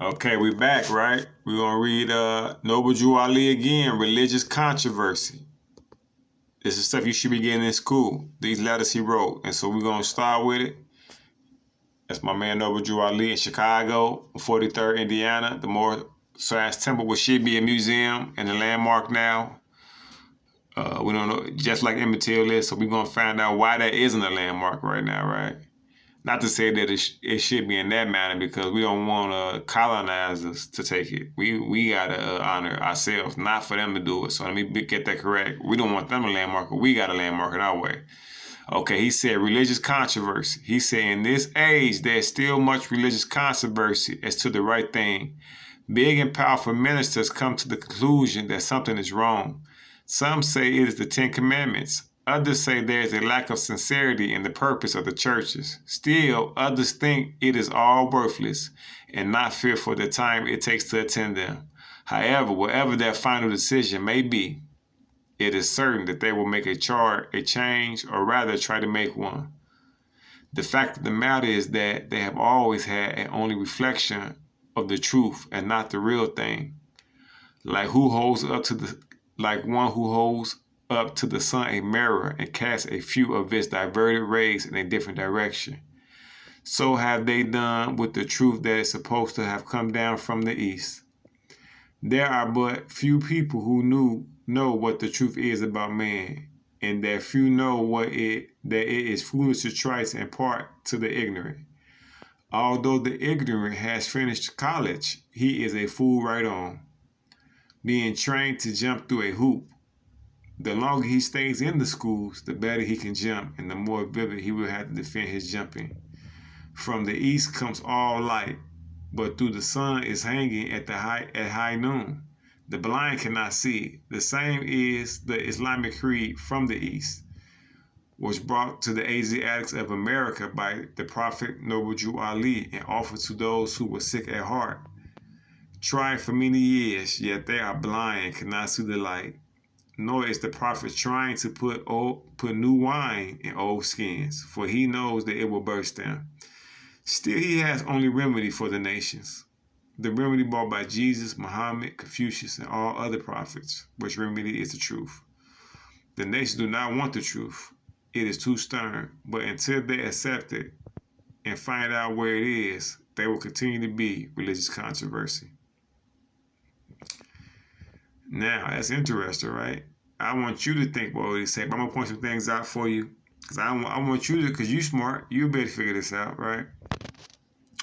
Okay, we back, right? We're gonna read Noble Drew Ali again, Religious Controversy. This is stuff you should be getting in school. These letters he wrote. And so we're gonna start with it. That's my man Noble Drew Ali in Chicago, 43rd Indiana. The Moore Science Temple, which should be a museum and a landmark now. We don't know, just like Emmett Till is, so we're gonna find out why that isn't a landmark right now, right? Not to say that it should be in that manner, because we don't want colonizers to take it. We gotta honor ourselves, not for them to do it. So let me get that correct. We don't want them to landmark it. We gotta landmark it our way. Okay, he said religious controversy. He said in this age there's still much religious controversy as to the right thing. Big and powerful ministers come to the conclusion that something is wrong. Some say it is the Ten Commandments. Others say there is a lack of sincerity in the purpose of the churches. Still, others think it is all worthless and not fit for the time it takes to attend them. However, whatever their final decision may be, it is certain that they will make a change, or rather try to make one. The fact of the matter is that they have always had an only reflection of the truth and not the real thing. Like one who holds up to the sun a mirror and casts a few of its diverted rays in a different direction. So have they done with the truth that is supposed to have come down from the east. There are but few people who know what the truth is about man, and that few know that it is foolish to try to impart to the ignorant. Although the ignorant has finished college, he is a fool right on, being trained to jump through a hoop. The longer he stays in the schools, the better he can jump, and the more vivid he will have to defend his jumping. From the east comes all light, but through the sun is hanging at high noon. The blind cannot see. The same is the Islamic creed from the east, was brought to the Asiatics of America by the Prophet Noble Drew Ali and offered to those who were sick at heart. Tried for many years, yet they are blind and cannot see the light. Nor is the prophet trying to put new wine in old skins, for he knows that it will burst them. Still, he has only remedy for the nations. The remedy brought by Jesus, Muhammad, Confucius, and all other prophets, which remedy is the truth. The nations do not want the truth. It is too stern, but until they accept it and find out where it is, they will continue to be religious controversy. Now, that's interesting, right? I want you to think about what he said, but I'm going to point some things out for you. Because I want you to, because you smart, you'll be able to figure this out, right?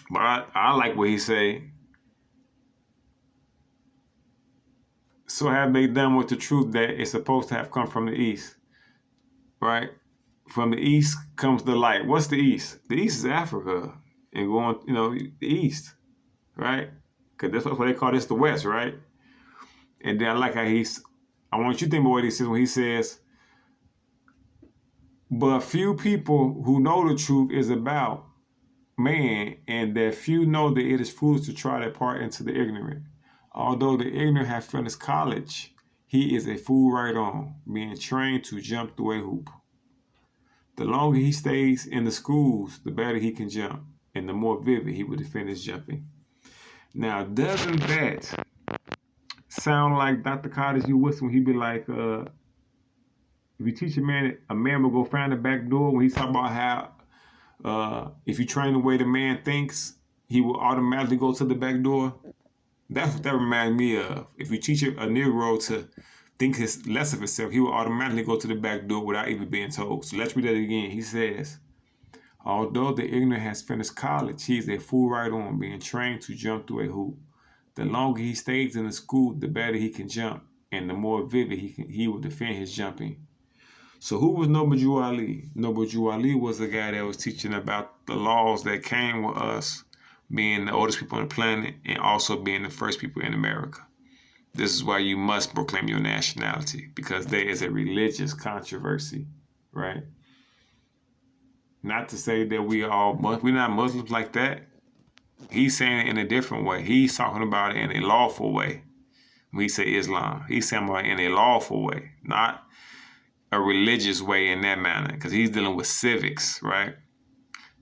But I like what he say. So have they done with the truth that is supposed to have come from the east, right? From the east comes the light. What's the east? The east is Africa and going, the east, right? Because that's what they call this the west, right? And then I like how I want you to think about what he says when he says, but few people who know the truth is about man, and that few know that it is foolish to try to part into the ignorant. Although the ignorant have finished college, he is a fool right on, being trained to jump through a hoop. The longer he stays in the schools, the better he can jump, and the more vivid he will defend his jumping. Now, doesn't that sound like Dr. Cottage U. Wilson when he be like, if you teach a man will go find the back door, when he's talking about how if you train the way the man thinks, he will automatically go to the back door. That's what that reminds me of. If you teach a Negro to think less of himself, he will automatically go to the back door without even being told. So let's read that again. He says, although the ignorant has finished college, he is a fool right on, being trained to jump through a hoop. The longer he stays in the school, the better he can jump, and the more vivid he will defend his jumping. So who was Noble Drew Ali? Noble Drew Ali was the guy that was teaching about the laws that came with us being the oldest people on the planet and also being the first people in America. This is why you must proclaim your nationality, because there is a religious controversy, right? Not to say that we're not Muslims like that. He's saying it in a different way. He's talking about it in a lawful way. When he say Islam, he's saying about it in a lawful way, not a religious way in that manner, because he's dealing with civics, right?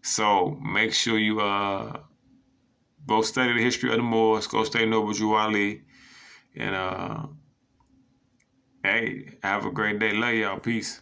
So make sure you Go study the history of the Moors. Go study Noble Drew Ali. And hey, have a great day. Love y'all. Peace.